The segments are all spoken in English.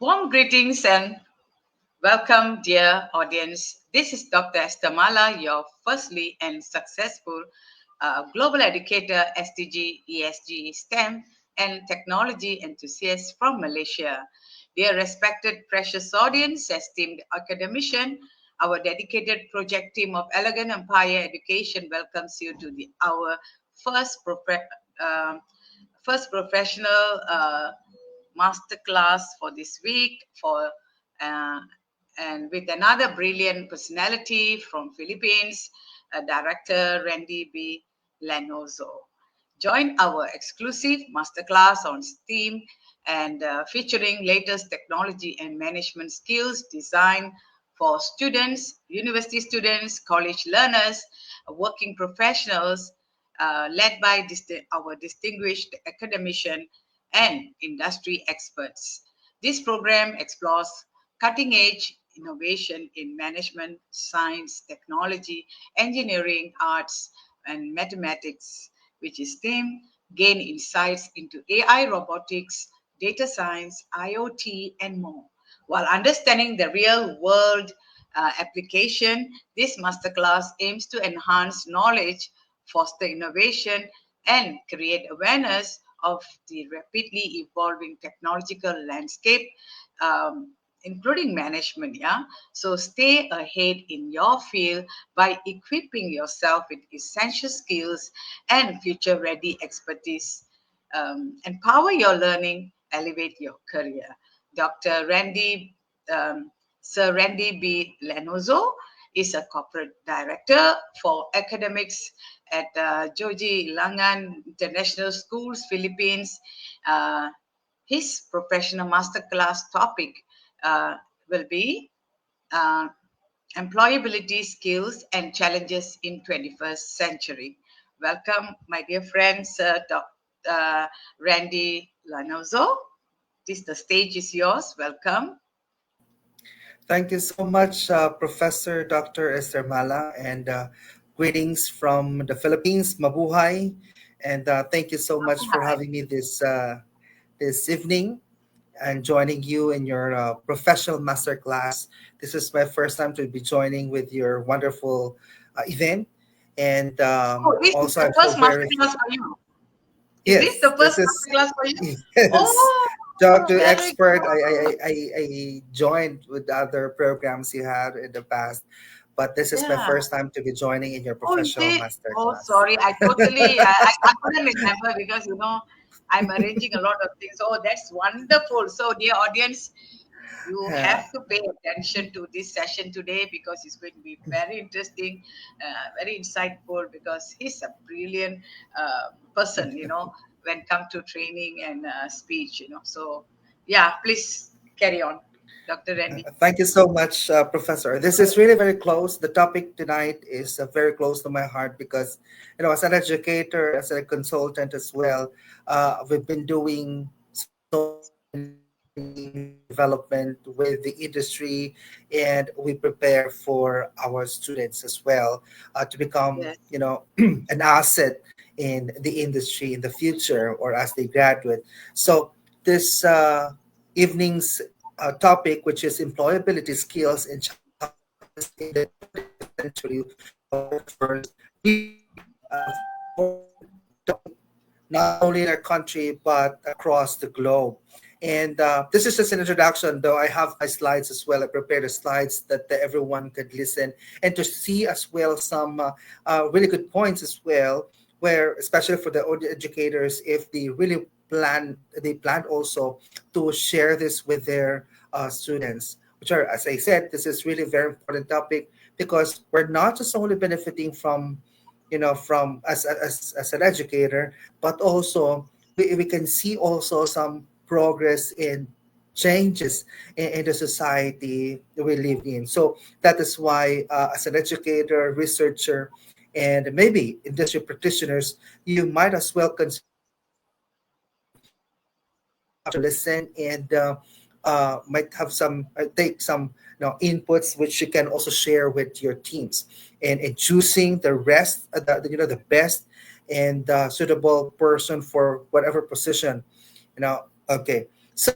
Warm greetings and welcome, dear audience. This is Dr. Estamala, your firstly and successful global educator, SDG, ESG, STEM, and technology enthusiast from Malaysia. Dear respected, precious audience, esteemed academician, our dedicated project team of Elegant Empire Education welcomes you to our first um first professional masterclass for this week uh, and with another brilliant personality from Philippines, director Randy B. Lanozo. Join our exclusive masterclass on STEAM and featuring latest technology and management skills designed for students, university students, college learners, working professionals, led by our distinguished academician and industry experts. This program explores cutting edge innovation in management, science, technology, engineering, arts, and mathematics, which is STEM, gain insights into AI, robotics, data science, IoT, and more. While understanding the real world application, this masterclass aims to enhance knowledge, foster innovation, and create awareness of the rapidly evolving technological landscape, including management. Yeah. So stay ahead in your field by equipping yourself with essential skills and future ready expertise. Empower your learning, elevate your career. Dr. Sir Randy B. Lanozo is a corporate director for academics at Joji Langan International Schools, Philippines. Uh, his professional masterclass topic uh, will be uh, employability skills and challenges in 21st century. Welcome, my dear friends, Randy Lanozo. The stage is yours. Welcome. Thank you so much, Professor Dr. Esther Mala, and greetings from the Philippines, Mabuhay, and thank you so much for Hi. having me this evening and joining you in your professional masterclass. This is my first time to be joining with your wonderful event, and Oh, this is also the I'm so first very masterclass for you. Is this yes, the first this is masterclass for you? yes. Oh, Talk to very expert. good. I joined with other programs you had in the past, but this is my Yeah. first time to be joining in your Oh, is professional it? Oh, masterclass. sorry. I couldn't remember because, I'm arranging a lot of things. Oh, that's wonderful. So, dear audience, you Yeah. have to pay attention to this session today because it's going to be very interesting, very insightful because he's a brilliant person, when it comes to training and speech. So, yeah, please carry on, Dr. Randy. Thank you so much, Professor. This is really very close. The topic tonight is very close to my heart because, as an educator, as a consultant as well, we've been doing so many learning development with the industry, and we prepare for our students as well to become, Yes. an asset in the industry in the future or as they graduate. So this evening's topic, which is employability skills and challenges in the 21st century workforce, really very important topic, not only in our country but across the globe. And this is just an introduction, though I have my slides as well. I prepared the slides that everyone could listen and to see as well some really good points as well, where especially for the audio educators, if they really they plan also to share this with their students, which are, as I said, this is really very important topic because we're not just only benefiting from, from as an educator, but also we can see also some progress in changes in the society we live in. So that is why, as an educator, researcher, and maybe industry practitioners, you might as well consider to listen and might have some take some inputs which you can also share with your teams and in choosing the rest the best and suitable person for whatever position. Okay, so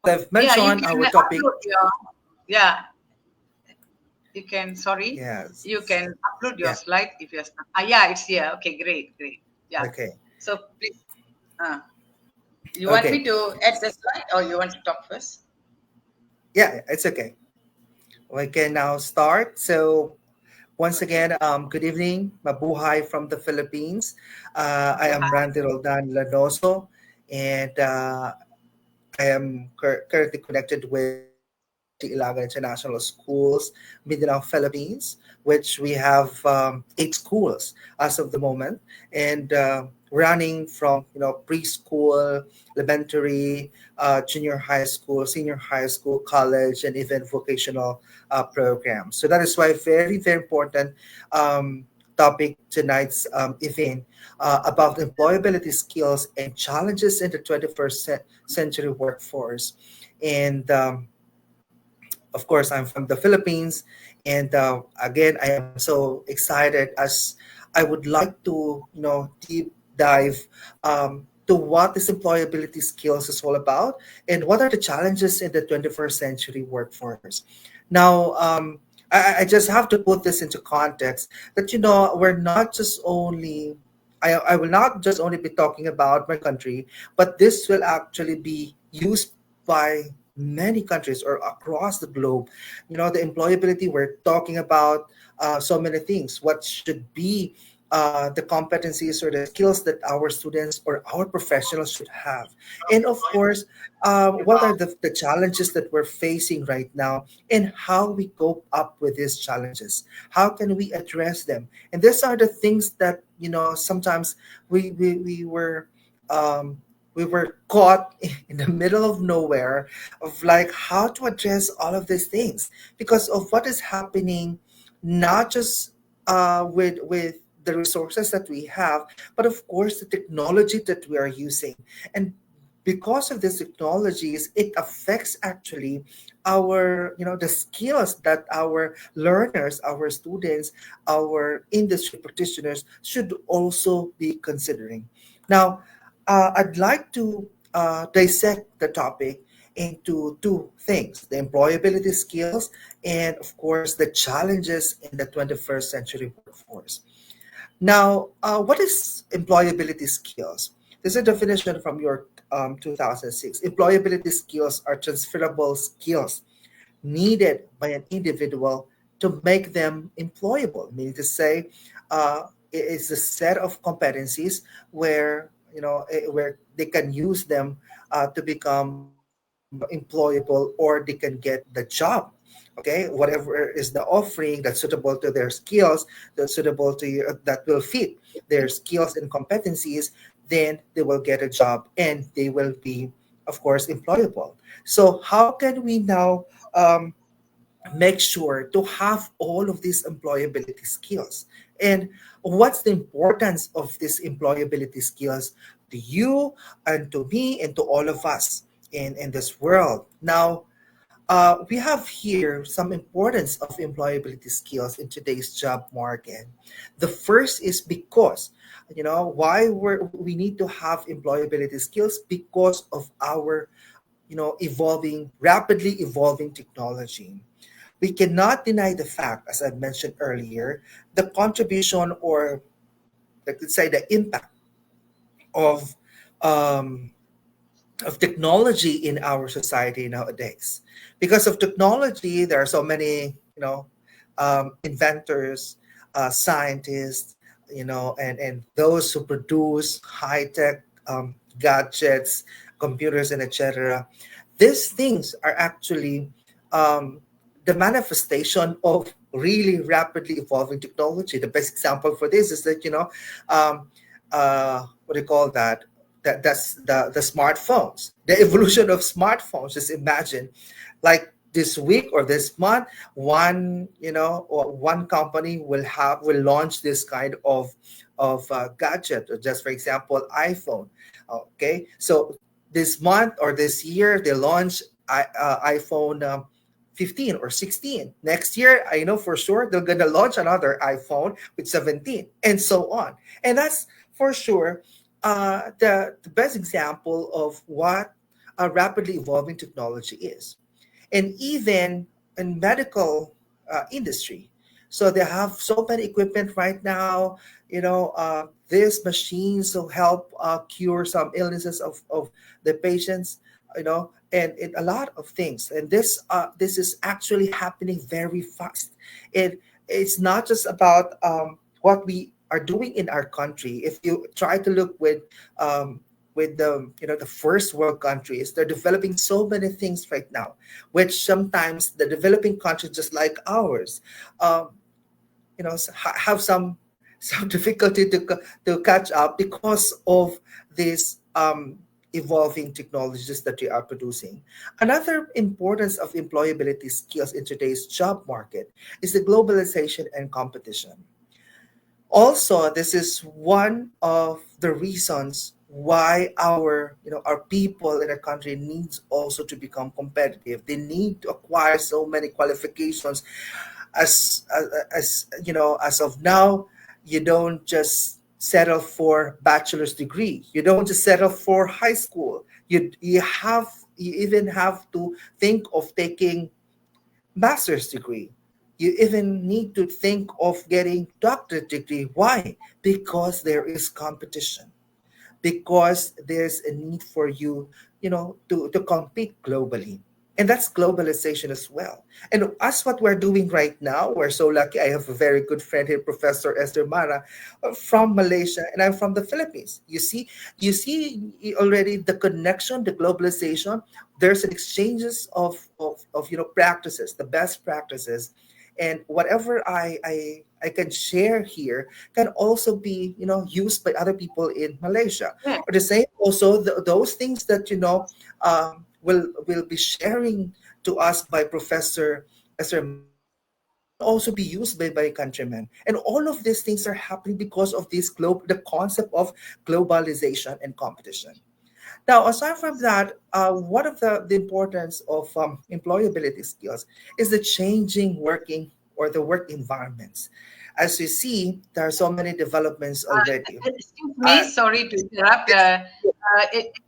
As I've Yeah, you mentioned, can our topic, upload your, yeah, you can, sorry, you yes, can upload your yeah, slide if you're stuck. Yeah, it's here. Okay, great, great. Yeah. okay, So please, uh, you want okay, me to add the slide or you want to talk first? yeah, it's okay. We can now start. So once Okay. again, good evening, mabuhay from the Philippines. I am Mabuhay. Randy Roldan Lanoso, and I am currently connected with University Ilagan International Schools, Mindanao, Philippines, which we have 8 schools as of the moment, and running from preschool, elementary, junior high school, senior high school, college, and even vocational programs. So that is why very important um, topic tonight's event about employability skills and challenges in the 21st century workforce. And of course, I'm from the Philippines. And again, I am so excited as I would like to, deep dive to what this employability skills is all about and what are the challenges in the 21st century workforce. Now, I just have to put this into context that, we're not just only I will not just only be talking about my country, but this will actually be used by many countries or across the globe. The employability, we're talking about so many things. What should be the competencies or the skills that our students or our professionals should have? And of course, what are the challenges that we're facing right now and how we cope up with these challenges? How can we address them? And these are the things that, sometimes we um, we were caught in the middle of nowhere of like how to address all of these things because of what is happening, not just with the resources that we have, but of course the technology that we are using. And because of these technologies, it affects actually our, the skills that our learners, our students, our industry practitioners should also be considering. Now, I'd like to dissect the topic into two things: the employability skills, and of course, the challenges in the 21st century workforce. Now, what is employability skills? This is a definition from your 2006. Employability skills are transferable skills needed by an individual to make them employable, meaning to say, it's a set of competencies where where they can use them to become employable, or they can get the job. Okay, whatever is the offering that's suitable to their skills, that's suitable to you, that will fit their skills and competencies, then they will get a job and they will be, of course, employable. So how can we now um, make sure to have all of these employability skills? And what's the importance of these employability skills to you and to me and to all of us in this world? Now, we have here some importance of employability skills in today's job market. The first is because, why we need to have employability skills because of our, evolving, rapidly evolving technology. We cannot deny the fact, as I mentioned earlier, the contribution, or let's say the impact of um, of technology in our society nowadays. Because of technology, there are so many, inventors, scientists, and those who produce high tech gadgets, computers, and etc. These things are actually um, the manifestation of really rapidly evolving technology. The best example for this is that, um, what do you call that? That's the smartphones, the evolution of smartphones. Just imagine, like this week or this month, one or one company will launch this kind of gadget. Or just for example, iPhone. Okay, so this month or this year they launch iPhone 15 or 16. Next year, I know for sure they're gonna launch another iPhone with 17, and so on. And that's for sure the best example of what rapidly evolving technology is, and even in medical industry. So they have so many equipment right now. These machines will help cure some illnesses of the patients. And a lot of things. And this is actually happening very fast. It's not just about what we are doing in our country. If you try to look with the first world countries, they're developing so many things right now, which sometimes the developing countries just like ours, um, have some difficulty to catch up because of these evolving technologies that we are producing. Another importance of employability skills in today's job market is the globalization and competition. Also, this is one of the reasons why our people in our country needs also to become competitive. They need to acquire so many qualifications. As of now, you don't just settle for bachelor's degree. You don't just settle for high school. You even have to think of taking master's degree. You even need to think of getting doctorate degree. Why? Because there is competition, because there's a need for you, to compete globally. And that's globalization as well. And that's what we're doing right now. We're so lucky. I have a very good friend here, Professor Esther Mara, from Malaysia, and I'm from the Philippines. You see already the connection, the globalization. There's an exchanges of practices, the best practices, and whatever I can share here can also be used by other people in Malaysia. Yeah. Or the same also those things that will be sharing to us by Professor Esther Mara can also be used by countrymen. And all of these things are happening because of the concept of globalization and competition. Now, aside from that, one of the importance of employability skills is the changing working or the work environments. As you see, there are so many developments already. Excuse Uh, me, sorry to interrupt.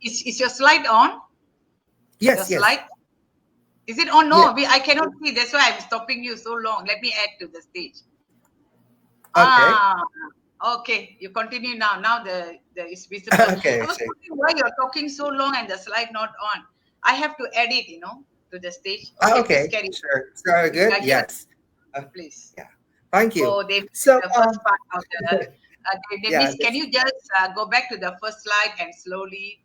Is your slide on? Your yes, yes. slide? Is it on? Yeah. No, I cannot see. That's why I'm stopping you so long. Let me add to the stage. Okay. Ah, okay. You continue now. Now the is visible. I Okay. was So, wondering why you're talking so long and the slide not on. I have to edit, to the stage. Okay, please okay. carry. Sure. So good. Yes, Yes. Uh, please. yeah. Thank you. Oh, they missed So, the first part of the. They yeah. missed. Can you just go back to the first slide and slowly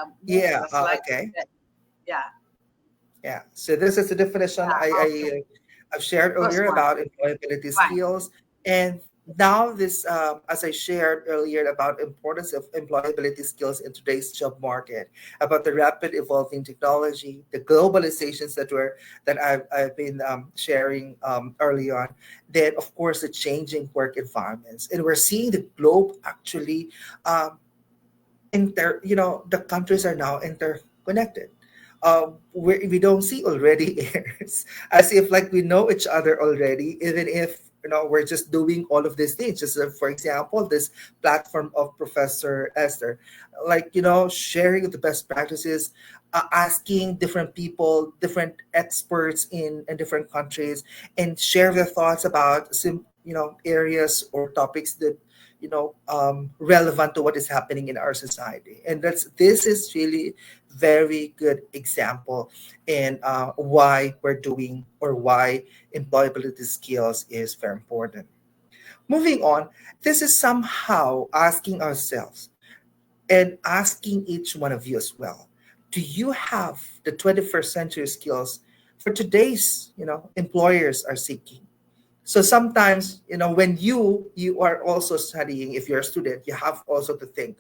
move Yeah. your slide? Okay. Yeah, Yeah. So this is the definition okay. I've shared First earlier one. about employability Fine. skills, and now this, as I shared earlier about importance of employability skills in today's job market, about the rapid evolving technology, the globalizations that I've been sharing early on, then of course the changing work environments, and we're seeing the globe actually um, the countries are now interconnected. We don't see already airs as if like we know each other already, even if we're just doing all of these things. Just for example, this platform of Professor Esther, like sharing the best practices, asking different people, different experts in different countries, and share their thoughts about areas or topics that relevant to what is happening in our society. And this is really very good example in why we're doing or why employability skills is very important. Moving on, this is somehow asking ourselves and asking each one of you as well, do you have the 21st century skills for today's employers are seeking? So sometimes when you are also studying, if you're a student, you have also to think,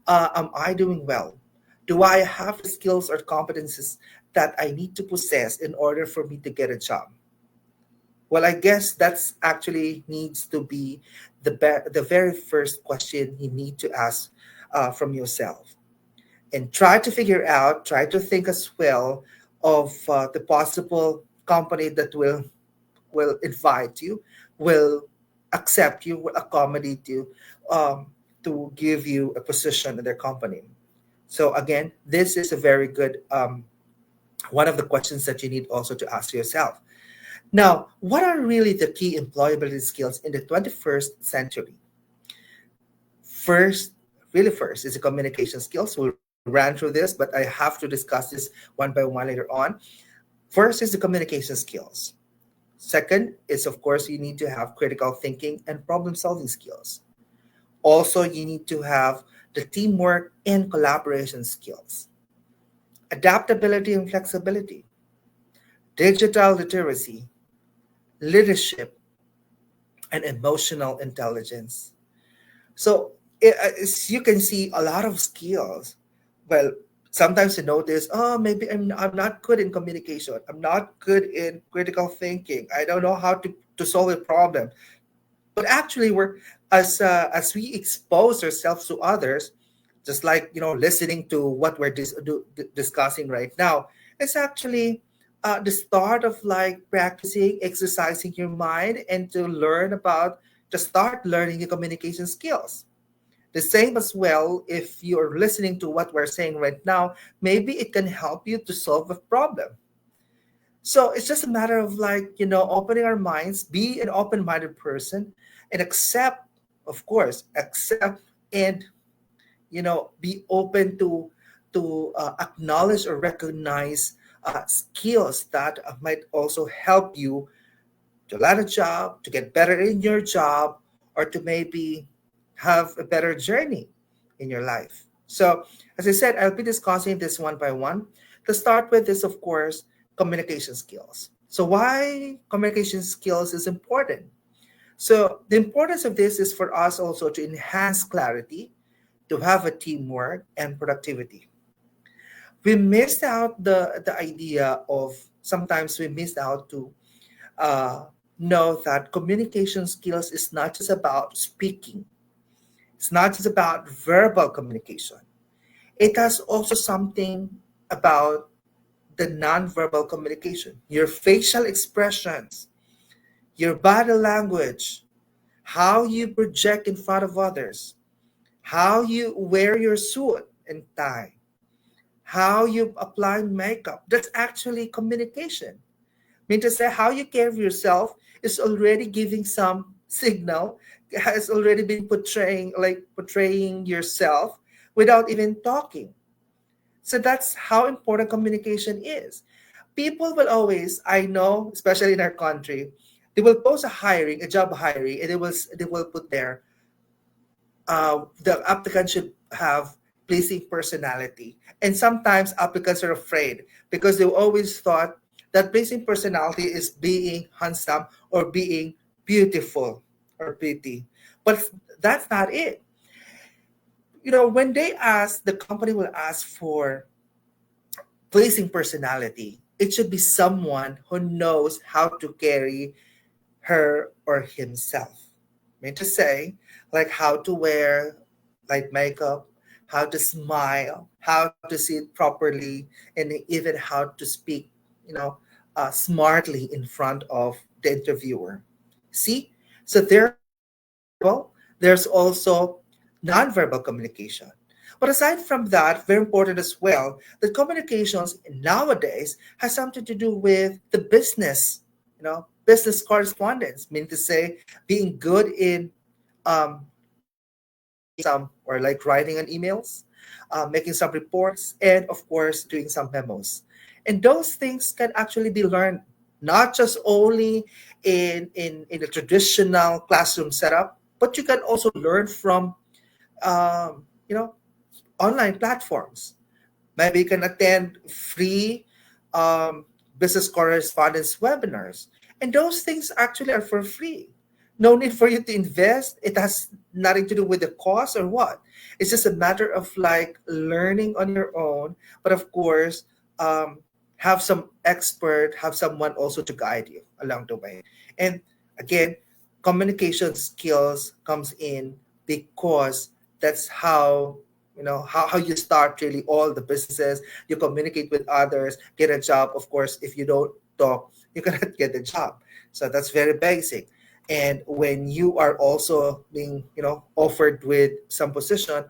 am I doing well? Do I have the skills or competencies that I need to possess in order for me to get a job? Well, I guess that's actually needs to be the very first question you need to ask from yourself, and try to think as well of the possible company that will invite you, will accept you, will accommodate you, to give you a position in their company. So again, this is a very good one of the questions that you need also to ask yourself. Now, what are really the key employability skills in the 21st century? First, really first, is the communication skills. We'll run through this, but I have to discuss this one by one later on. First is the communication skills. Second is, of course, you need to have critical thinking and problem solving skills. Also, you need to have the teamwork and collaboration skills, adaptability and flexibility, digital literacy, leadership, and emotional intelligence. So, as you can see, a lot of skills. Well, sometimes you notice, oh, maybe I'm not good in communication. I'm not good in critical thinking. I don't know how to solve a problem. But actually, we're as we expose ourselves to others, just like listening to what we're discussing right now, it's actually the start of like practicing exercising your mind and to learn about to start learning your communication skills. The same as well, if you're listening to what we're saying right now, maybe it can help you to solve a problem. So it's just a matter of like, opening our minds, be an open minded person, and accept, of course, accept and, be open to acknowledge or recognize skills that might also help you to land a job, to get better in your job, or to maybe have a better journey in your life. So, as I said, I'll be discussing this one by one. To start with is, of course, communication skills. So, why communication skills is important? So, the importance of this is for us also to enhance clarity, to have a teamwork and productivity. We missed out the idea of sometimes we missed out to uh, know that communication skills is not just about speaking. It's not just about verbal communication. It has also something about the nonverbal communication, your facial expressions, your body language, how you project in front of others, how you wear your suit and tie, how you apply makeup. That's actually communication. Mean to say how you care of yourself is already giving some signal, has already been portraying yourself without even talking. So that's how important communication is. People will always, I know, especially in our country, they will post a job hiring, and they will put there, the applicant should have pleasing personality. And sometimes applicants are afraid because they always thought that pleasing personality is being handsome or being beautiful or pretty. But that's not it. When they ask, the company will ask for pleasing personality. It should be someone who knows how to carry her or himself. I mean to say, like how to wear like makeup, how to smile, how to sit properly, and even how to speak, smartly in front of the interviewer. See, so there's verbal, there's also nonverbal communication. But aside from that, very important as well, that communications nowadays has something to do with the business, business correspondence, meaning to say being good in making some or like writing an emails, making some reports, and of course doing some memos. And those things can actually be learned not just only in a traditional classroom setup, but you can also learn from um, you know online platforms. Maybe you can attend free um, business correspondence webinars. And those things actually are for free. No need for you to invest. It has nothing to do with the cost or what. It's just a matter of like learning on your own. But of course, have some expert, have someone also to guide you along the way. And again, communication skills comes in because that's how you start really all the businesses. You communicate with others, get a job. Of course, if you don't talk, you cannot get a job. So that's very basic. And when you are also being offered with some position,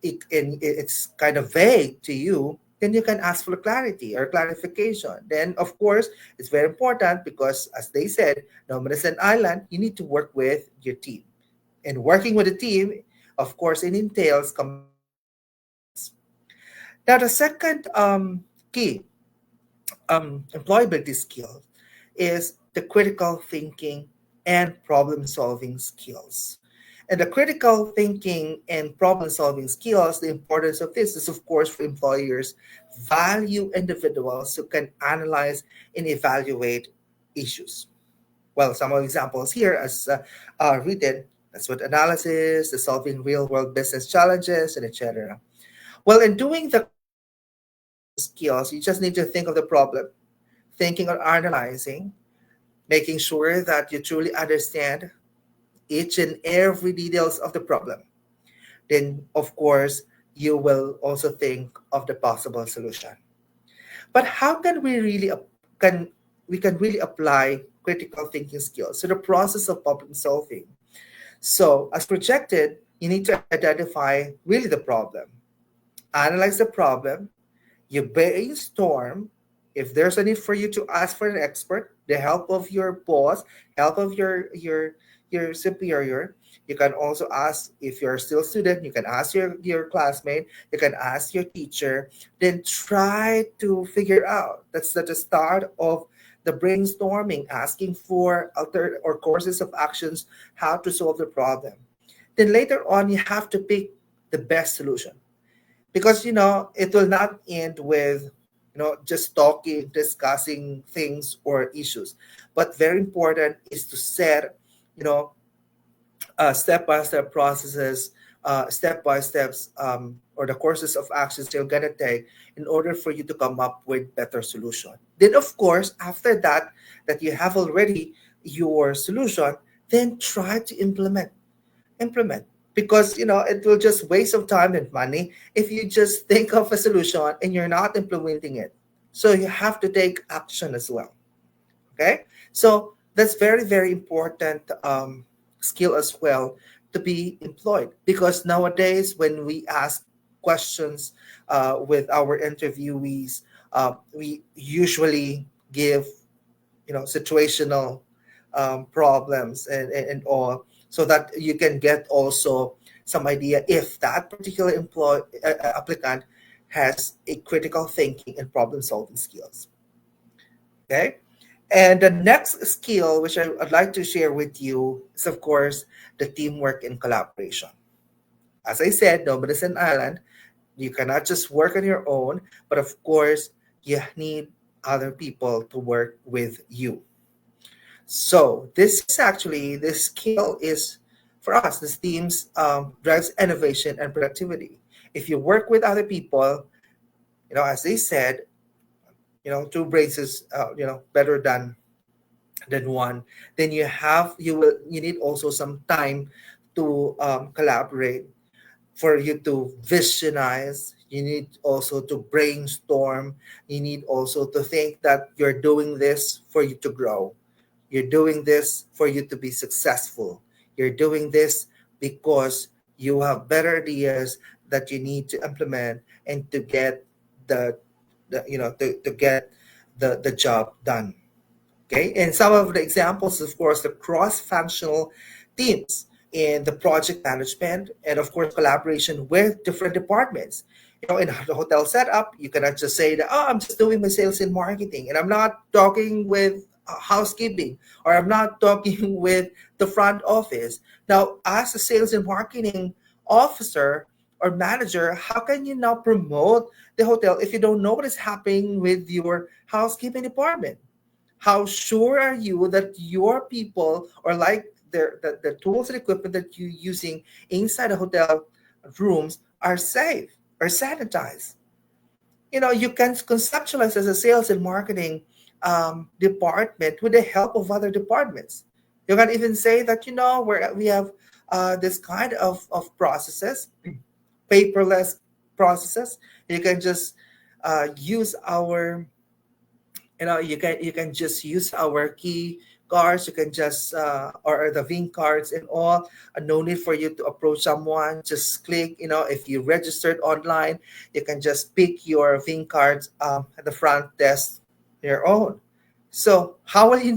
it's kind of vague to you, then you can ask for clarity or clarification. Then, of course, it's very important because, as they said, no is an island. You need to work with your team, and working with a team, of course, it entails communication skills. Now, the second key employability skill is the critical thinking and problem solving skills. And the critical thinking and problem solving skills, the importance of this is, of course, for employers value individuals who can analyze and evaluate issues. Well, some of examples here as written, that's what analysis, the solving real world business challenges, and etc. Well, in doing the critical thinking skills, you just need to think of the problem, thinking or analyzing, making sure that you truly understand each and every details of the problem. Then, of course, you will also think of the possible solution. But how can we really can we can really apply critical thinking skills to the process of problem solving? So, as projected, you need to identify really the problem, analyze the problem, you brainstorm. If there's a need for you to ask for an expert, the help of your boss, help of your superior. You can also ask, if you're still a student, you can ask your classmate, you can ask your teacher. Then try to figure out. That's at the start of the brainstorming, asking for alter or courses of actions, how to solve the problem. Then later on, you have to pick the best solution, because it will not end with just talking, discussing things or issues, but very important is to set you know step-by-step processes, step-by-steps, or the courses of actions you're going to take in order for you to come up with better solution. Then, of course, after that you have already your solution, then try to implement, because it will just waste of time and money if you just think of a solution and you're not implementing it. So you have to take action as well. Okay, so that's very very important skill as well to be employed, because nowadays when we ask questions with our interviewees, we usually give situational problems and all, so that you can get also some idea if that particular applicant has a critical thinking and problem solving skills. Okay, and the next skill which I'd like to share with you is, of course, the teamwork and collaboration. As I said, nobody's an island. You cannot just work on your own, but of course you need other people to work with you. So this skill is for us. This teams drives innovation and productivity. If you work with other people, as they said, two brains is better than one. Then you need also some time to collaborate, for you to visionize. You need also to brainstorm. You need also to think that you're doing this for you to grow. You're doing this for you to be successful. You're doing this because you have better ideas that you need to implement and to get the, to get the job done. Okay, and some of the examples, of course, the cross-functional teams in the project management, and of course collaboration with different departments. In the hotel setup, you cannot just say that, oh, I'm just doing my sales and marketing and I'm not talking with housekeeping, or I'm not talking with the front office. Now, as a sales and marketing officer or manager, how can you now promote the hotel if you don't know what is happening with your housekeeping department? How sure are you that your people, or like the tools and equipment that you're using inside the hotel rooms, are safe or sanitized? You can conceptualize as a sales and marketing department with the help of other departments. You can even say that we have this kind of processes, paperless processes. You can just use our you can just use our key cards. You can just or the VIN cards and all. No need for you to approach someone. Just click. If you registered online, you can just pick your VIN cards at the front desk your own. So how will you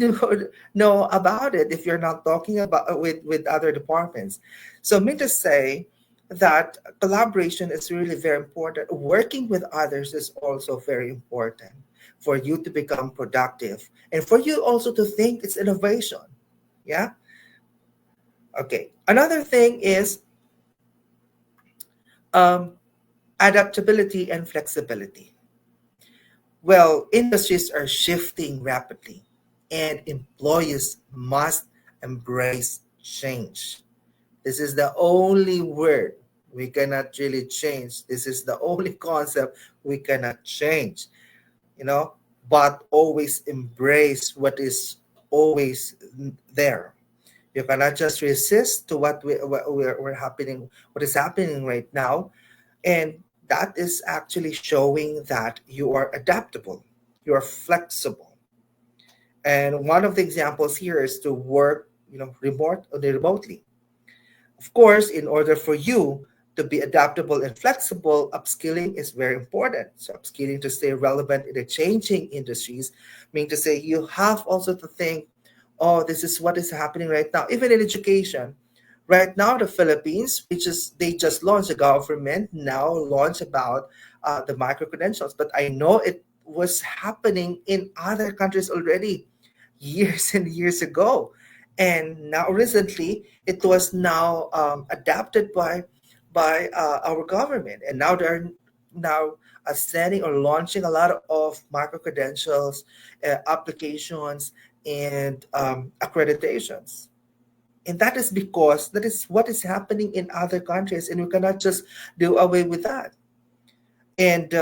know about it if you're not talking about with other departments? So mean to say that collaboration is really very important. Working with others is also very important for you to become productive and for you also to think it's innovation. Yeah. Okay. Another thing is um, adaptability and flexibility. Well, industries are shifting rapidly, and employees must embrace change. This is the only word we cannot really change. This is the only concept we cannot change, you know, but always embrace what is always there. You cannot just resist to we're happening, what is happening right now, and that is actually showing that you are adaptable, you are flexible. And one of the examples here is to work, remotely. Of course, in order for you to be adaptable and flexible, upskilling is very important. So, upskilling to stay relevant in the changing industries, meaning to say you have also to think, oh, this is what is happening right now, even in education. Right now, the Philippines, they just launched, the government now launched about the micro credentials, but I know it was happening in other countries already years and years ago, and now recently it was now adapted by our government, and now they're now sending or launching a lot of micro credentials, applications, and accreditations. And that is because that is what is happening in other countries, and we cannot just do away with that. And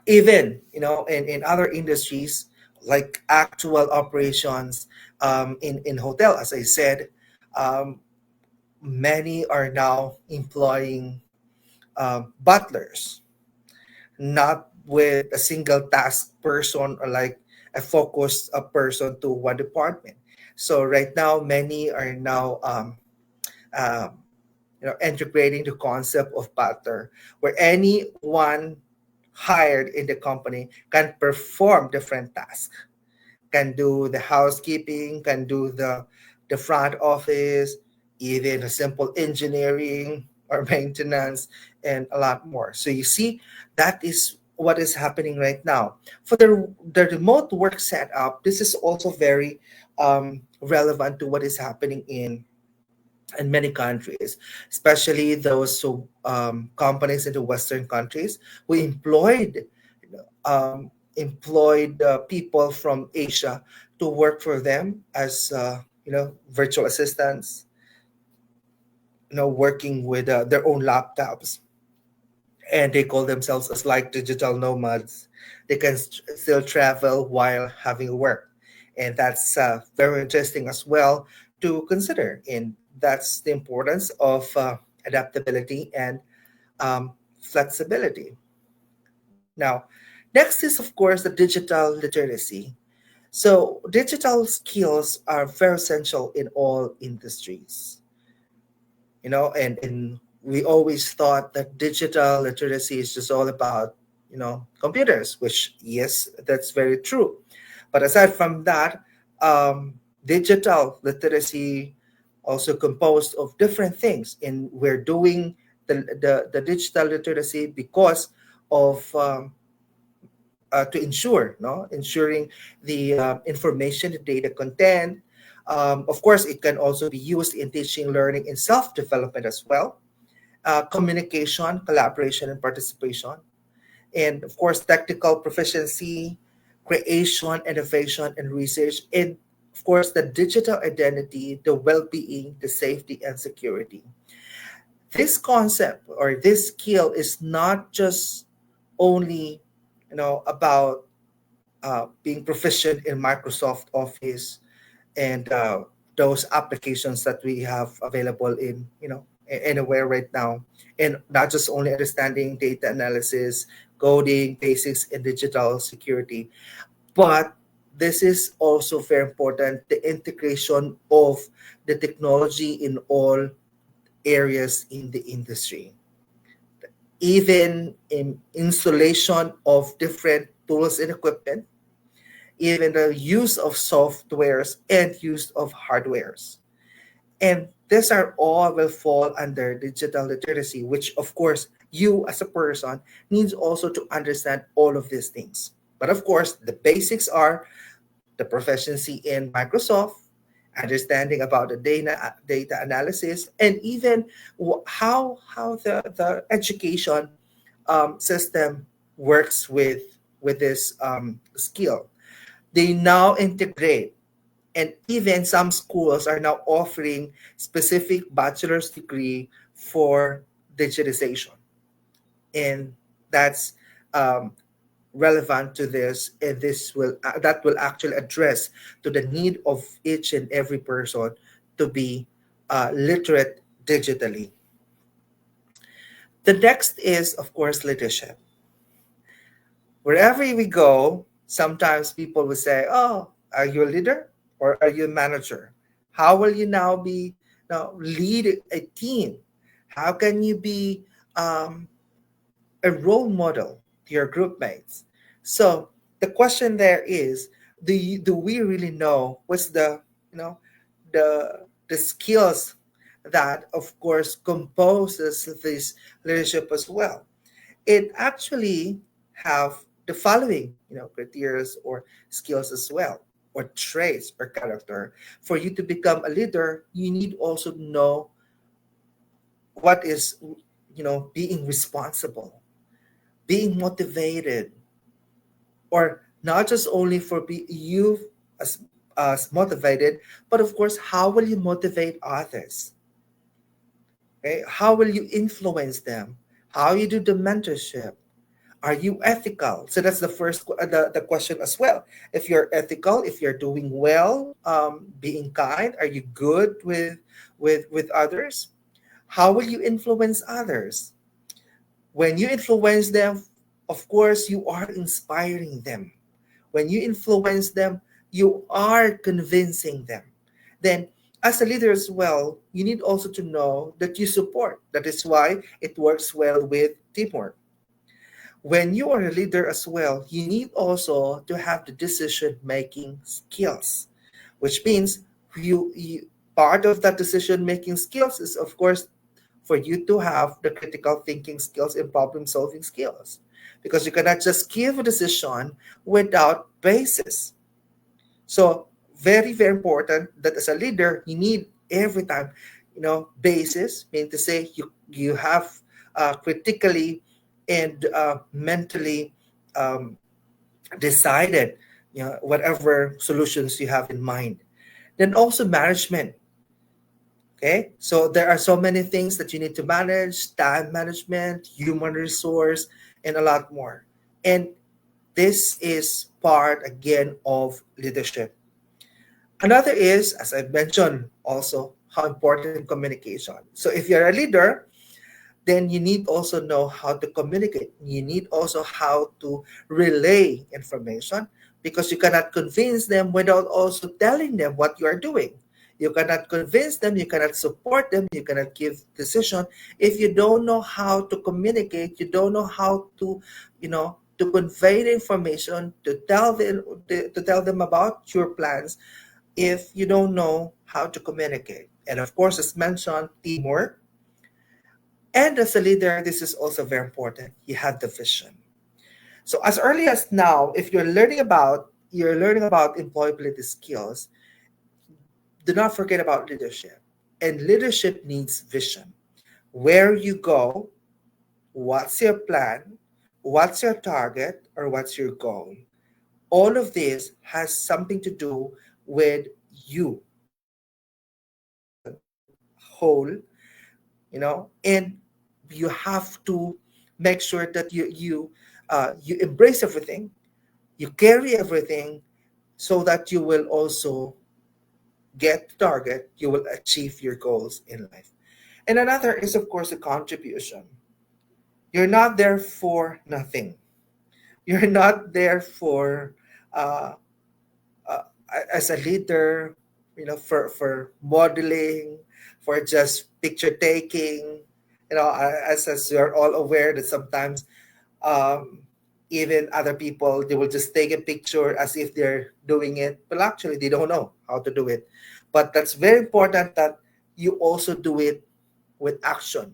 even in other industries like actual operations, in hotel, as I said, um, many are now employing butlers, not with a single task person or like a focused person to one department. So right now many are now um, integrating the concept of butler, where anyone hired in the company can perform different tasks, can do the housekeeping, can do the front office, even a simple engineering or maintenance, and a lot more. So you see, that is what is happening right now. For the remote work setup, this is also very relevant to what is happening in many countries, especially those companies in the Western countries who employed people from Asia to work for them as virtual assistants, working with their own laptops, and they call themselves as like digital nomads. They can still travel while having work, and that's very interesting as well to consider. And that's the importance of adaptability and flexibility. Now, next is of course the digital literacy. So digital skills are very essential in all industries, and we always thought that digital literacy is just all about computers, which yes, that's very true. But aside from that, digital literacy also composed of different things, and we're doing the digital literacy because of to ensure no ensuring the information, the data content. Of course, it can also be used in teaching, learning, and self-development as well. Communication, collaboration, and participation, and of course technical proficiency, creation, innovation, and research, and of course the digital identity, the well-being, the safety, and security. This concept or this skill is not just only about being proficient in Microsoft Office and those applications that we have available in anywhere right now, and not just only understanding data analysis, coding basics, and digital security, but this is also very important, the integration of the technology in all areas in the industry, even in installation of different tools and equipment, even the use of softwares and use of hardwares. And these are all will fall under digital literacy, which of course you as a person needs also to understand all of these things. But of course, the basics are the proficiency in Microsoft, understanding about the data analysis, and even how the education system works with this skill. They now integrate, and even some schools are now offering specific bachelor's degree for digitization, and that's um, relevant to this, and this will that will actually address to the need of each and every person to be literate digitally. The next is of course leadership. Wherever we go, sometimes people will say, oh, are you a leader or are you a manager? How will you now be now lead a team? How can you be um, a role model to your group mates? So the question there is, do we really know what's the you know the skills that of course composes this leadership as well? It actually have the following criteria or skills as well, or traits or character. For you to become a leader, you need also to know what is being responsible, being motivated, or not just only for you as motivated, but of course how will you motivate others? Okay, how will you influence them? How you do the mentorship? Are you ethical? So that's the first the question as well. If you're ethical, if you're doing well, being kind, are you good with others? How will you influence others? When you influence them, of course, you are inspiring them. When you influence them, you are convincing them. Then, as a leader as well, you need also to know that you support. That is why it works well with teamwork. When you are a leader as well, you need also to have the decision making skills, which means part of that decision making skills is, of course, for you to have the critical thinking skills and problem solving skills, because you cannot just give a decision without basis. So very, very important that as a leader, you need every time, basis, meaning to say you have critically and mentally um, decided, whatever solutions you have in mind. Then also management. Okay, so there are so many things that you need to manage: time management, human resource, and a lot more. And this is part again of leadership. Another is, as I mentioned, also how important communication. So if you're a leader, then you need also know how to communicate. You need also how to relay information, because you cannot convince them without also telling them what you are doing. You cannot convince them, you cannot support them, you cannot give decision if you don't know how to communicate, you don't know how to convey the information, to tell them about your plans, if you don't know how to communicate. And of course, as mentioned, teamwork. And as a leader, this is also very important. You have the vision. So as early as now, if you're learning about employability skills, do not forget about leadership. And leadership needs vision. Where you go, what's your plan, what's your target, or what's your goal? All of this has something to do with you as a whole, and you have to make sure that you embrace everything, you carry everything, so that you will also get the target, you will achieve your goals in life. And another is of course a contribution. You're not there for nothing. You're not there for uh, as a leader, for modeling, for just picture taking, as you're all aware that sometimes um, even other people, they will just take a picture as if they're doing it, but actually they don't know how to do it. But that's very important that you also do it with action.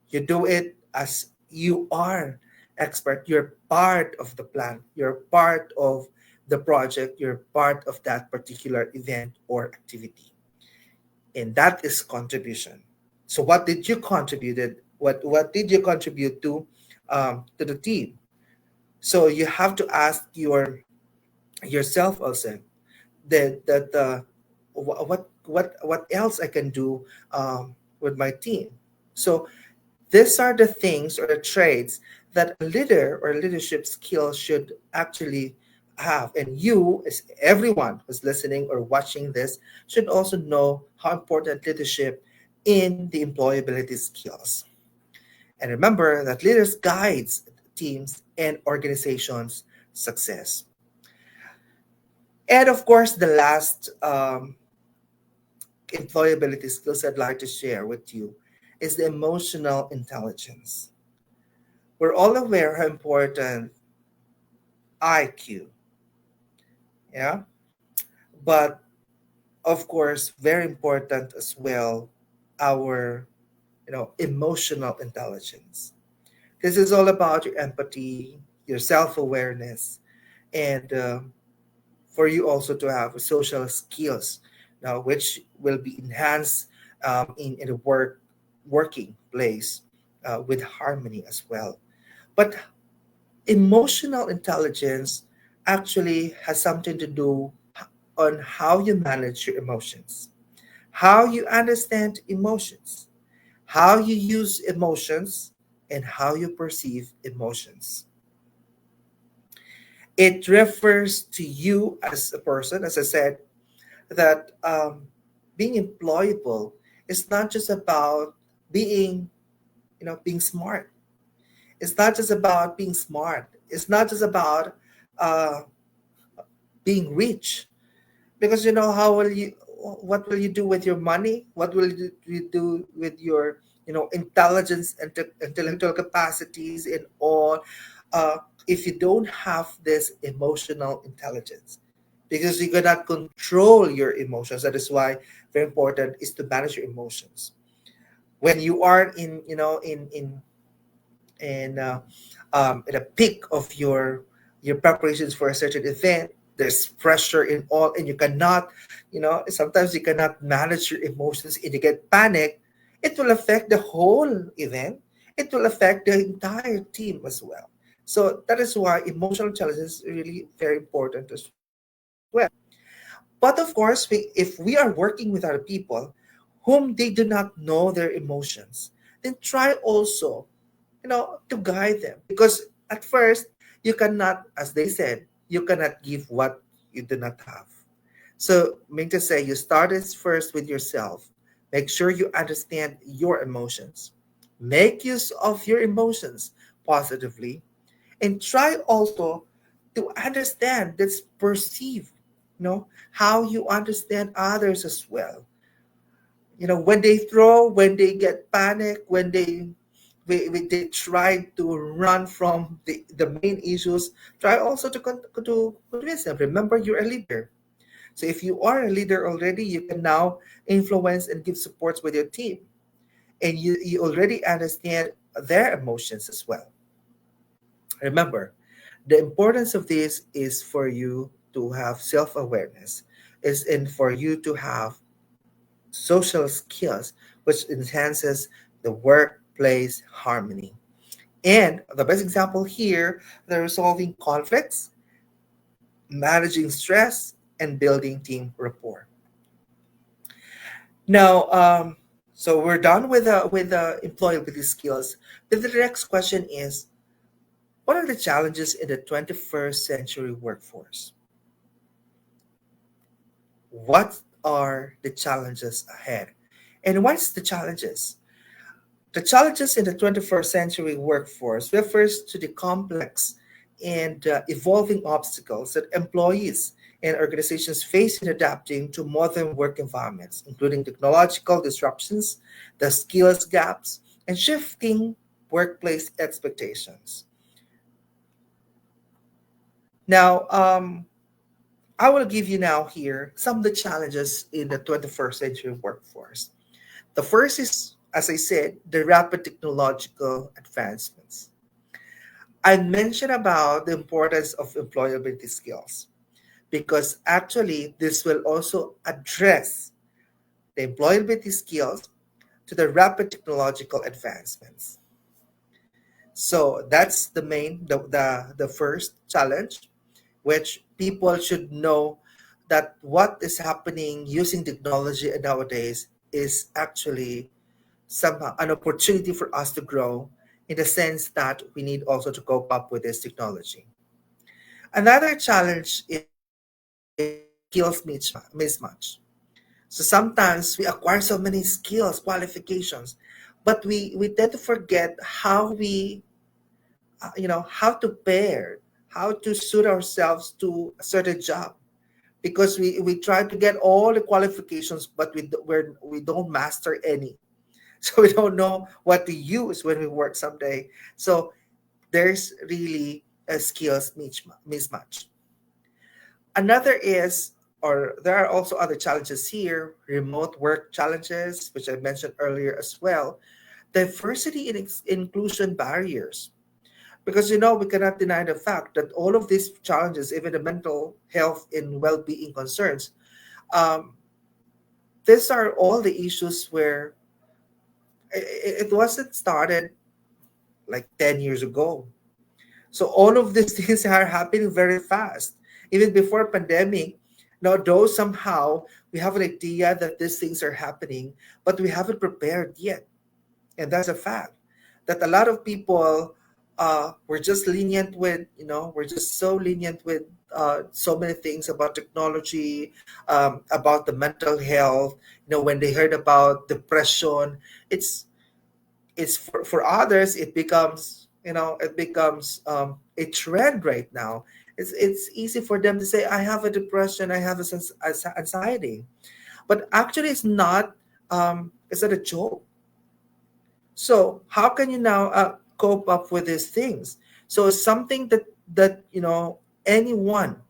You do it as you are expert. You're part of the plan. You're part of the project. You're part of that particular event or activity. And that is contribution. So what did you contributed? What did you contribute to the team? So you have to ask yourself also that what else I can do with my team. So these are the things or the traits that a leader or leadership skill should actually have. And you, as everyone who's listening or watching this, should also know how important leadership in the employability skills. And remember that leaders guides teams and organizations' success. And of course, the last employability skills I'd like to share with you is the emotional intelligence. We're all aware how important IQ, yeah, but of course, very important as well, our emotional intelligence. This is all about your empathy, your self-awareness, and for you also to have social skills now, which will be enhanced in the working place with harmony as well. But emotional intelligence actually has something to do on how you manage your emotions, how you understand emotions, how you use emotions, and how you perceive emotions. It refers to you as a person, as I said, that being employable is not just about being, being smart. It's not just about being smart. It's not just about uh, being rich, because how will you what will you do with your money, what will you do with your intelligence and intellectual capacities and all, uh, if you don't have this emotional intelligence, because you cannot control your emotions. That is why very important is to manage your emotions when you are in the peak of your preparations for a certain event. There's pressure in all, and you cannot, sometimes you cannot manage your emotions and you get panic. It will affect the whole event. It will affect the entire team as well. So that is why emotional intelligence is really very important as well. But of course, if we are working with other people whom they do not know their emotions, then try also to guide them, because at first you cannot, as they said, you cannot give what you do not have. So mean to say, you start it first with yourself. Make sure you understand your emotions, make use of your emotions positively, and try also to understand, that's perceive, how you understand others as well. When they throw, when they get panic, when they try to run from the main issues, try also to convince them. Remember, you're a leader. So if you are a leader already, you can now influence and give supports with your team, and you already understand their emotions as well. Remember, the importance of this is for you to have self-awareness, is in for you to have social skills, which enhances the workplace harmony. And the best example here, the resolving conflicts, managing stress, and building team rapport. Now, so we're done with the employability skills. But the next question is, what are the challenges in the 21st century workforce? What are the challenges ahead? And what's the challenges? The challenges in the 21st century workforce refers to the complex and evolving obstacles that employees and organizations face in adapting to modern work environments, including technological disruptions, the skills gaps, and shifting workplace expectations. Now, I will give you now here some of the challenges in the 21st century workforce. The first is, as I said, the rapid technological advancements. I mentioned about the importance of employability skills because actually this will also address the employability skills to the rapid technological advancements. So that's the first challenge, which people should know that what is happening using technology nowadays is actually somehow an opportunity for us to grow in the sense that we need also to cope up with this technology. Another challenge is skills mismatch. So sometimes we acquire so many skills, qualifications, but we tend to forget how we, how to pair, how to suit ourselves to a certain job. Because we try to get all the qualifications, but we don't master any. So we don't know what to use when we work someday. So there's really a skills mismatch. Another is, or there are also other challenges here, remote work challenges, which I mentioned earlier as well, diversity and inclusion barriers. Because we cannot deny the fact that all of these challenges, even the mental health and well-being concerns, um, these are all the issues where it wasn't started like 10 years ago. So all of these things are happening very fast. Even before pandemic, now though somehow we have an idea that these things are happening, but we haven't prepared yet. And that's a fact. That a lot of people were just lenient with, we're just so lenient with so many things about technology, about the mental health. When they heard about depression, it's for others it becomes a trend right now. It's easy for them to say I have a depression, I have anxiety, but actually it's not a joke. So how can you now cope up with these things? So it's something that anyone,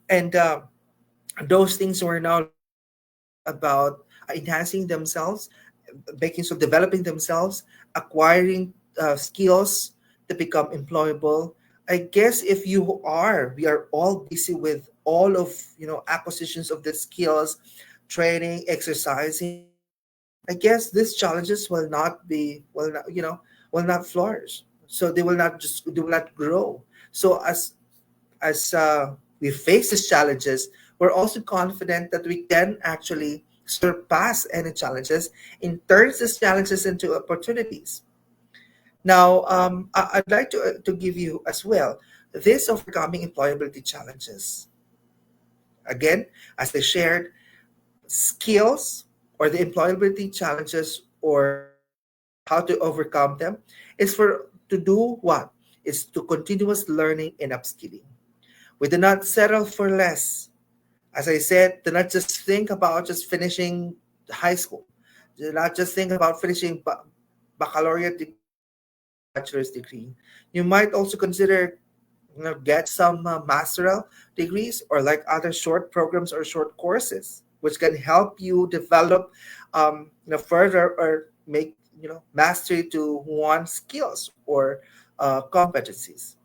and those things were now learning about enhancing themselves, developing themselves, acquiring skills to become employable. I guess if we are all busy with all of acquisitions of the skills, training, exercising. I guess these challenges will not flourish. So they will not grow. So as we face these challenges, we're also confident that we can actually surpass any challenges and turn these challenges into opportunities. Now, I'd like to give you as well this overcoming employability challenges. Again, as I shared, skills or the employability challenges or how to overcome them is for to do what? Is to continuous learning and upskilling. We do not settle for less. As I said, do not just think about just finishing high school. Do not just think about finishing baccalaureate degree or bachelor's degree. You might also consider get some masteral degrees or like other short programs or short courses, which can help you develop, further or make mastery to one skills or competencies.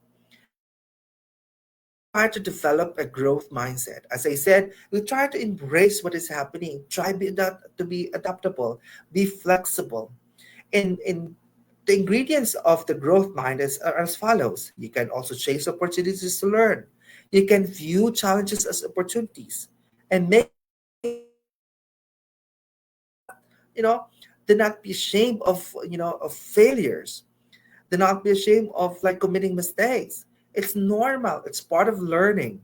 We also try to develop a growth mindset. As I said, we try to embrace what is happening, to be adaptable, be flexible. In the ingredients of the growth mind are as follows. You can also chase opportunities to learn. You can view challenges as opportunities and make mistakes as lessons. Do not, you know, do not be ashamed of failures. Do not be ashamed of like committing mistakes. It's normal. It's part of learning.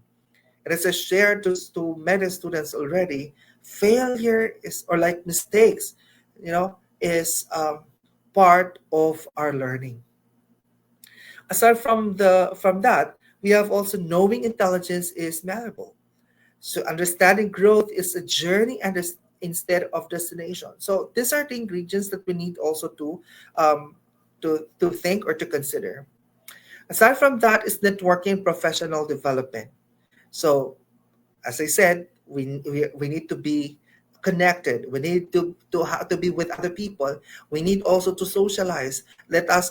And as I shared to many students already, failure is or like mistakes, is part of our learning. Aside from that, we have also knowing intelligence is malleable. So understanding growth is a journey and instead of destination. So these are the ingredients that we need also um, to think or to consider. Aside from that is networking, professional development. So as I said, we need to be connected. We need to be with other people. We need also to socialize. Let us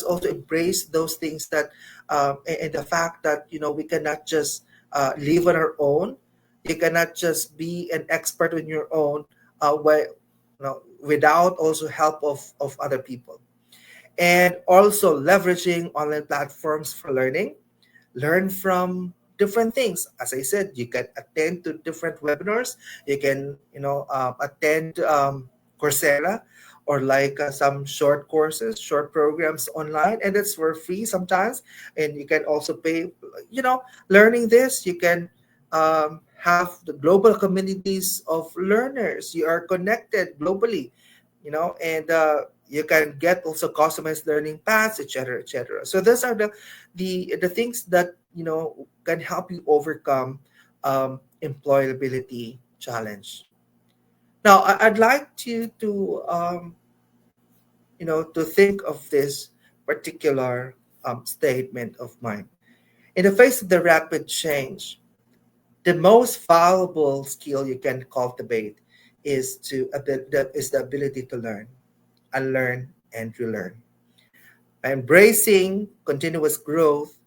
also embrace those things that and the fact that we cannot just live on our own. You cannot just be an expert on your own without also help of other people. And also leveraging online platforms for learning. Learn from different things. As I said, you can attend to different webinars. You can attend Coursera, or like some short courses, short programs online, and it's for free sometimes. And you can also pay. Learning this, you can have the global communities of learners. You are connected globally, and you can get also customized learning paths, etc., etc. So those are the things that can help you overcome employability challenge. Now, I'd like to think of this particular statement of mine. In the face of the rapid change, the most valuable skill you can cultivate is the ability to learn, unlearn, and relearn. By embracing continuous growth,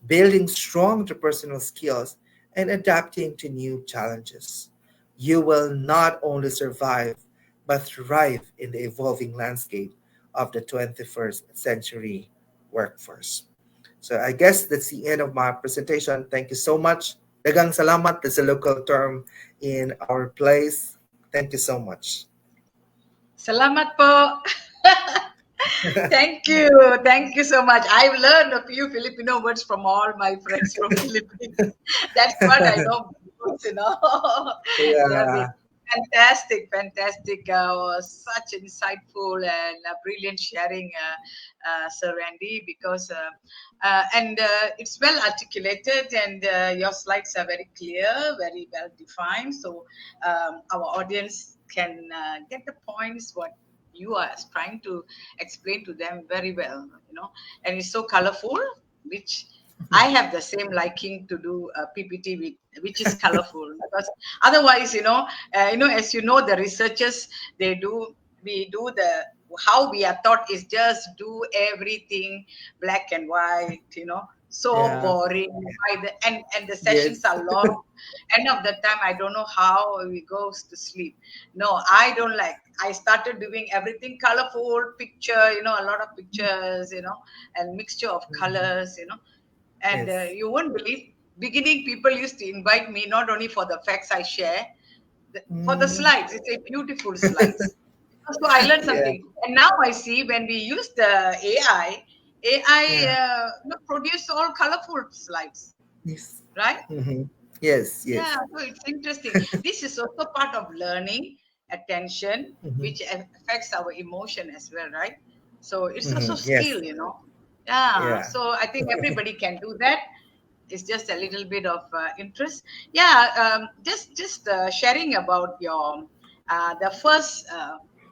building strong interpersonal skills, and adapting to new challenges, you will not only survive but thrive in the evolving landscape of the 21st century workforce. So I guess that's the end of my presentation. Thank you so much. Dagang salamat. That's a local term in our place. Thank you so much. Salamat po. Thank you. Thank you so much. I've learned a few Filipino words from all my friends from Philippines. That's what I know most. They've been Yeah. fantastic, fantastic. Was such insightful and brilliant sharing, Sir Randy, because and it's well articulated, and your slides are very clear, very well defined. So our audience can get the points what you are trying to explain to them very well. And it's so colorful, which I have the same liking to do a PPT with, which is colorful, because otherwise, as you know, the researchers, they do we do the how we are taught is just do everything black and white. So Yeah. boring. And the sessions Yes. are long. End of the time, I don't know how we goes to sleep. No, I don't like. I started doing everything colorful, picture, a lot of pictures, and mixture of colors. And Yes. you won't believe, beginning people used to invite me not only for the facts I share, for the Mm. slides. It's a beautiful slides. So I learned Yeah. something. And now I see when we use the AI Yeah. produce all colorful slides, Yes. right? Mm-hmm. Yes. Yeah, Yes. so it's interesting. This is also part of learning, attention, Mm-hmm. which affects our emotion as well, right? So it's also Mm-hmm. Yes. skill. Yeah, Yeah. so I think everybody can do that. It's just a little bit of interest. Yeah, just sharing about your the first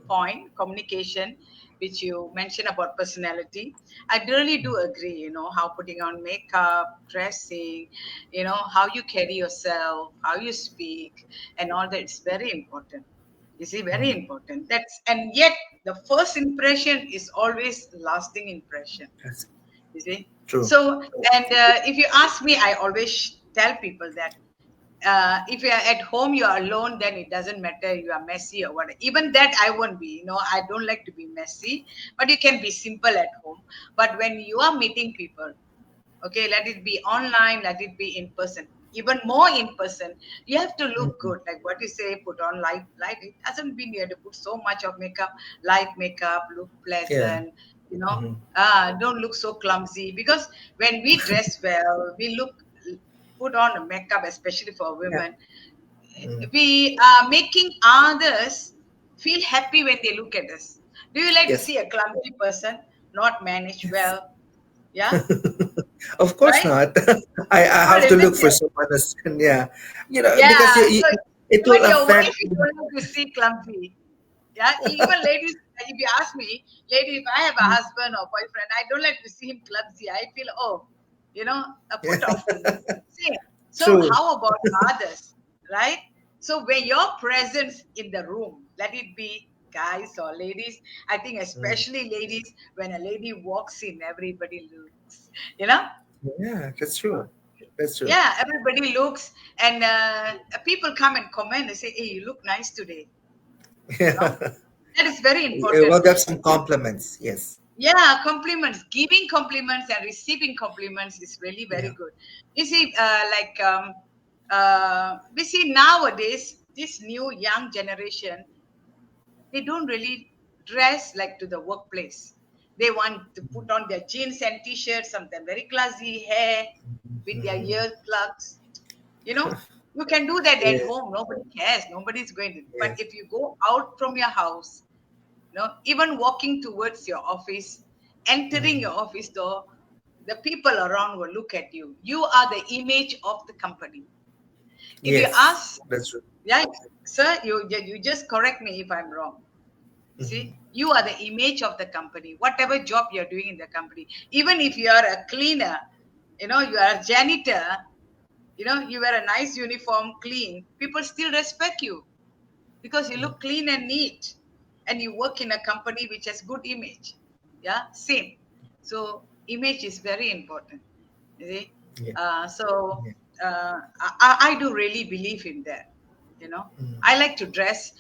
point, communication, which you mentioned about personality. I really do agree. How putting on makeup, dressing, how you carry yourself, how you speak, and all that is very important. You see, very Mm-hmm. important. And yet the first impression is always lasting impression. That's You see. true. So, and if you ask me, I always tell people that if you are at home, you are alone, then it doesn't matter you are messy or what. Even that I won't be. I don't like to be messy, but you can be simple at home. But when you are meeting people, okay, let it be online, let it be in person, even more in person, you have to look Mm-hmm. good, like what you say, put on light. It doesn't mean you have to put so much of makeup. Light makeup, look Yeah. pleasant, you know Mm-hmm. don't look so clumsy, because when we dress well, we look, put on makeup, especially for Yeah. women, Mm. we are making others feel happy when they look at us. Do you like to Yes. see a clumsy person not managed Yes. well? Yeah. Of course right? not. I Oh, have to isn't look for it? someone who's, yeah, because Yeah. So it will even your wife, affect. you don't have to see clumsy. Yeah, even ladies, if you ask me, lady, if I have a husband or boyfriend, I don't like to see him clumsy. I feel, oh, a Yeah, put off to me. See, so true. how about others, right? So when your presence in the room, let it be guys or ladies, I think Mm. especially ladies, when a lady walks in, everybody looks, you know? Yeah, that's true. That's true. Yeah, everybody looks, and people come and comment and say, hey, you look nice today, you know? Yeah. That is very We'll important. get some compliments. Yes. Yeah, compliments, giving compliments and receiving compliments is really very Yeah. good. You see, we see nowadays, this new young generation, they don't really dress like to the workplace. They want to put on their jeans and t-shirts, sometimes very classy hair with their Mhm. ear plugs. You know, you can do that at Yes. home. Nobody cares. Nobody's going to. But Yes. if you go out from your house, even walking towards your office, entering Mhm. your office door, the people around will look at you. You are the image of the company. If you Yes. ask, That's true. yeah, sir, you just correct me if I'm wrong. You Mhm. see, you are the image of the company. Whatever job you're doing in the company, even if you are a cleaner, you are a janitor, you wear a nice uniform, clean, people still respect you because you look clean and neat, and you work in a company which has good image. Yeah, same. So image is very important, you see. Yeah. So Yeah. I do really believe in that. you know Mm. I like to dress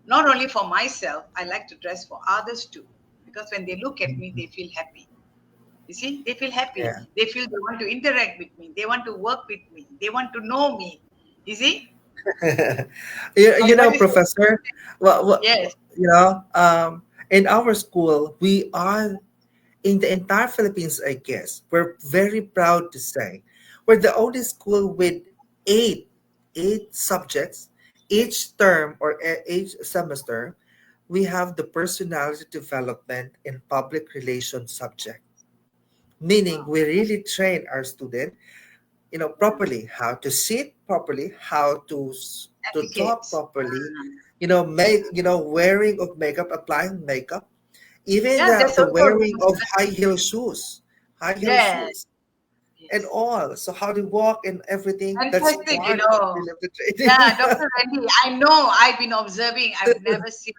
not only for myself, I like to dress for others too, because when they look at me, Mhm. they feel happy. You see, they feel happy, Yeah. they feel they want to interact with me, they want to work with me, they want to know me. You see. What is it? Professor, Yes. in our school, we are in the entire Philippines, I guess, we're very proud to say we're the only school with eight eight subjects each term or each semester. We have the personality development and public relations subject, meaning Wow. we really train our student, Yeah. properly, how to sit properly, how to talk Etiquettes. properly, make wearing of makeup, applying makeup, even Yeah, there's the also wearing of high heel yes, shoes, and yes. all. So how they walk and everything. That's Fantastic, part of really of the Yeah, training. Dr. Reddy, I know, I've been observing, I've never seen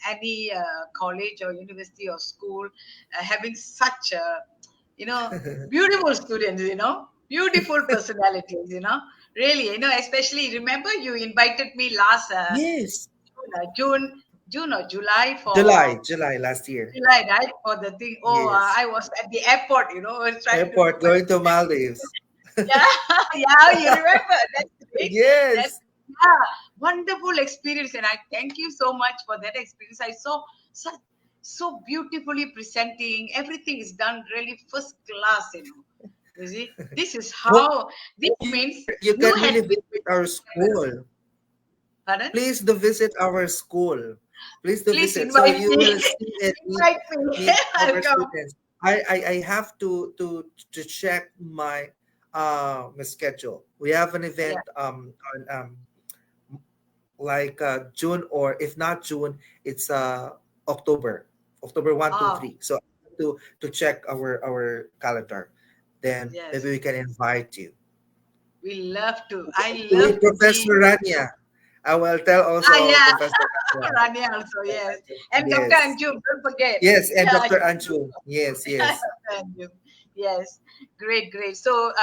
any college or university or school having such you know, beautiful students, beautiful personalities, really, especially remember you invited me last Yes, June or July for July last year. July, right? For the thing. Oh, Yes, I was at the airport, I was trying to do airport my. going to Maldives. Yeah, yeah, you remember. That's great. That's Yes. yeah, wonderful experience, and I thank you so much for that experience. I saw such so beautifully presenting. Everything is done really first class. You see, this is Well, how this means you you can had really been visit our school. pardon? Please do visit our school. Please do Please visit. So invite you me. will see and Invite me. meet I'll our come. students. I have to check my schedule. We have an Yeah. event on like June, or if not June, it's October 1 to Oh, 3. So to check our calendar. Then maybe yes. we can invite you. We love to. I love With to be. Professor Rania. I will tell Ah, also yeah. Professor Rania. Rania also, yes. And Dr. Yes. Anjum, don't forget. Yes, and Yeah, Dr. Anju. Yes, yes. Dr. Anjum. Yes. Great, great. So,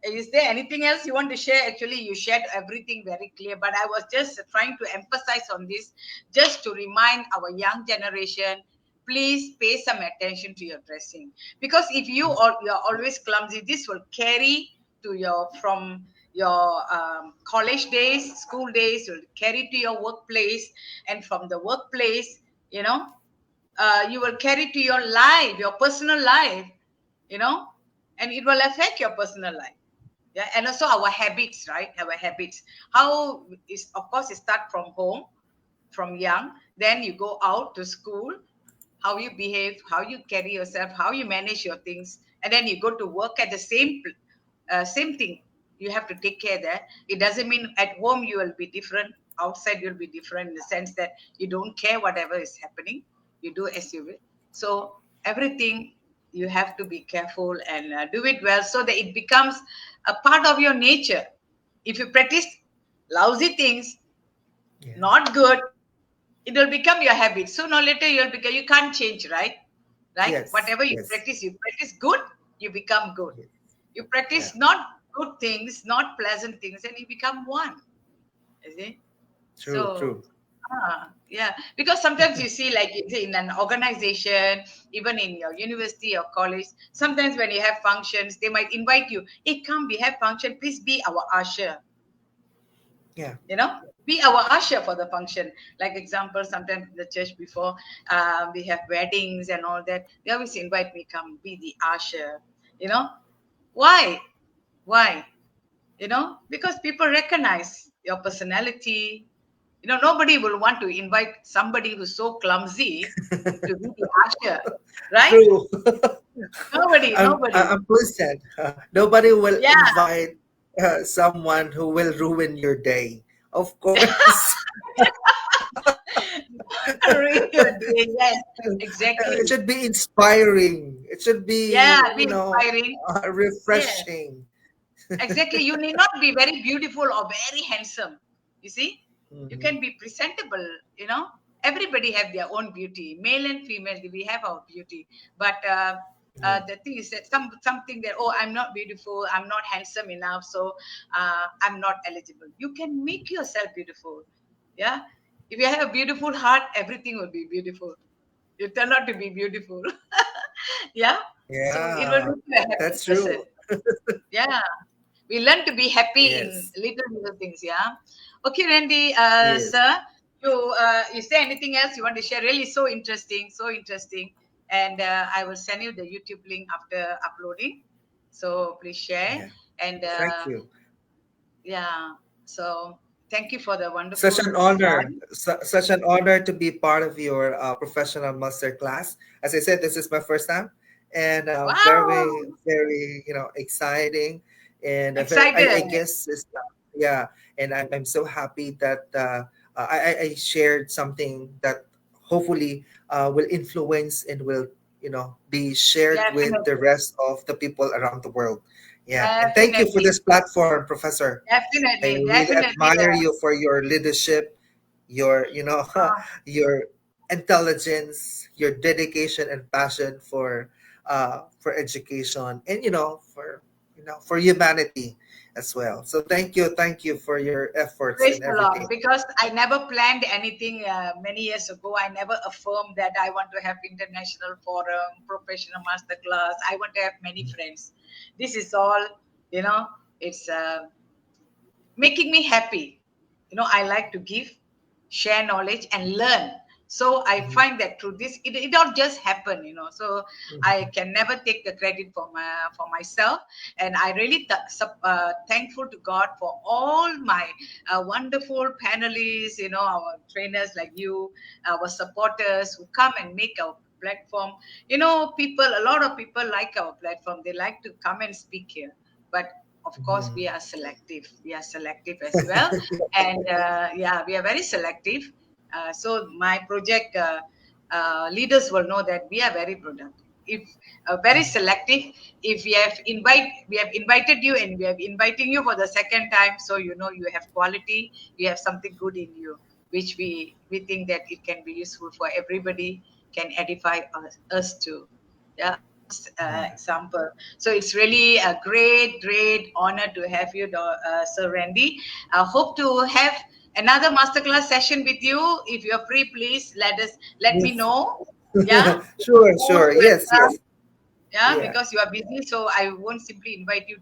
is there anything else you want to share? Actually, you shared everything very clear, but I was just trying to emphasize on this, just to remind our young generation, please pay some attention to your dressing. Because if you're always clumsy, this will carry to your from your college days, school days, will carry to your workplace, and from the workplace, you know, you will carry to your life, your personal life, you know, and it will affect your personal life. Yeah, and also our habits, right? Our habits. How is, of course, it start from home, from young. Then you go out to school, how you behave, how you carry yourself, how you manage your things. and then you go to work at the same thing. You have to take care there. It doesn't mean at home you will be different, outside you'll be different, in the sense that you don't care whatever is happening, you do as you will. So everything you have to be careful and do it well, so that it becomes a part of your nature. If you practice lousy things, Yeah. not good, it will become your habit. Sooner or later you'll become, you can't change, right? Right, Yes. whatever Yes. you practice good, you become good. Yes. You Yeah. practice not good things, not pleasant things, and you become one. You see? True. So, True. yeah, because sometimes you see, like you say, in an organization, even in your university or college, sometimes when you have functions, they might invite you. Hey, come, we have function. Please be our usher. Yeah. Be our usher for the function. Like example, sometimes in the church before we have weddings and all that, they always invite me, come be the usher. You know why? Why? Because people recognize your personality. Nobody will want to invite somebody who's so clumsy to be the usher, right? True. Nobody. I'm pleased. Nobody will Yeah. invite someone who will ruin your day. Of course. Really, yes, It exactly. should be inspiring. It should Yeah, be, be inspiring. Yes. refreshing. Exactly. You need not be very beautiful or very handsome. You see, you Hmm. can be presentable. Everybody have their own beauty, male and female. We have our beauty, but Yeah. the thing is that something that, oh, I'm not beautiful, I'm not handsome enough, so I'm not eligible. You can make yourself beautiful. Yeah. If you have a beautiful heart, everything will be beautiful. You turn out to be beautiful. Yeah. So it will Yeah, make you a happy that's person. true. Yeah, we learn to be happy in Yes. little things. Yeah. Okay, Randy, Yes. sir, you say anything else you want to share? Really, so interesting, so interesting. And I will send you the YouTube link after uploading. So please share. Yeah. And Thank you. yeah, so thank you for the Such wonderful an honor. time. Such an honor to be part of your professional master class. As I said, this is my first time, and very, Wow, very, exciting, and very. I excited. guess it's, yeah, and I'm so happy that I shared something that hopefully will influence and will be shared with the Definitely, rest of the people around the world. Yeah, and thank you for definitely, this platform, Professor. I definitely, really definitely. admire you for your leadership, your your intelligence, your dedication and passion for education, and for humanity as well. So thank you for your efforts Praise and the Lord. everything. Because I never planned anything many years ago. I never affirmed that I want to have international forum, professional masterclass. I want to have many friends. This is all, you know, it's making me happy. I like to give, share knowledge, and learn. So I Mhm, find that through this, it all just happen. So I mhm, can never take the credit for myself. And I really thankful to God for all my wonderful panelists, our trainers like you, our supporters who come and make our platform. A lot of people like our platform. They like to come and speak here. But of course, mhm. we are selective. We are selective as well. And yeah, we are very selective. So my project leaders will know that we are very productive. If very selective. If we have invited you, and we have inviting you for the second time, so you have quality, you have something good in you, which we think that it can be useful for everybody, can edify us too. Yeah, this Yeah. example. So it's really a great, great honor to have you, Sir Randy. I hope to have another masterclass session with you. If you're free, please let me Yes. know. Yeah, Sure, most sure. Yes, welcome. yes. Yeah, Yeah. because you are busy, so I won't simply invite you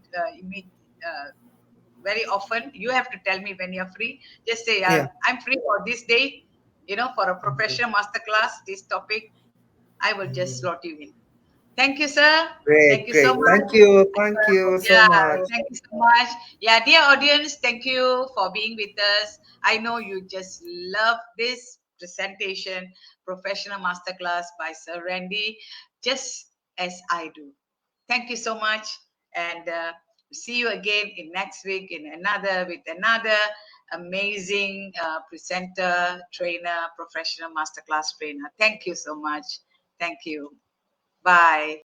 very often. You have to tell me when you're free. Just say, Yeah. I'm free for this day. For a Mhm, professional masterclass, this topic, I will just mhm. slot you in. Thank you, sir. Thank Great, you so great. much. Thank you. Thank you so Yeah, much. thank you so much. Yeah, dear audience, thank you for being with us. I know you just love this presentation, Professional Masterclass by Sir Randy, just as I do. Thank you so much, and see you again in next week in another with another amazing presenter, trainer, professional masterclass trainer. Thank you so much. Thank you. Bye.